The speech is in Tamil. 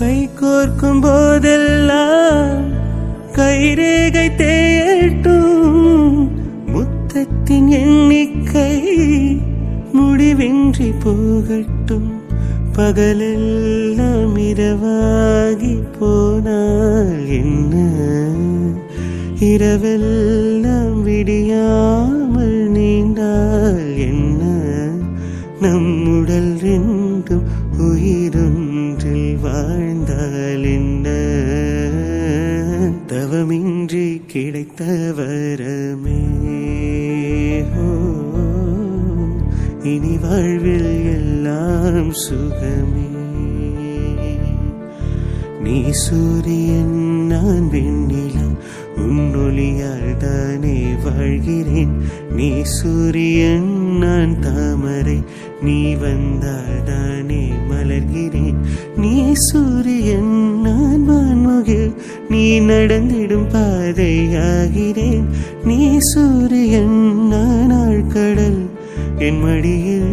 கை கோர்க்கும் போதெல்லாம் கைரேகை தேயட்டும், முத்தத்தின் எண்ணிக்கை முடிவின்றி போகட்டும். பகலெல்லாம் இரவாகி போனால் என்ன, இரவெல்லாம் விடியாமல் நீண்டால் என்ன, நம் உடல் ரெண்டும் உயிரொன்றில் வாழ்ந்தால் என்ன, தவமின்றி கிடைத்த வரமே. இனி வாழ்வில் எல்லாம் சுகமே. நீ சூரியன் நான் வெண்ணிலா, உன்னொளியால் தானே வாழ்கிறேன். நீ சூரியன் நான் தாமரை, நீ வந்தால் தானே மலர்கிறேன். நீ சூரியன் நான் வான்முகில், நீ நடந்திடும் பாதையாகிறேன். நீ சூரியன் நான் ஆழ்கடல், என் மடியில்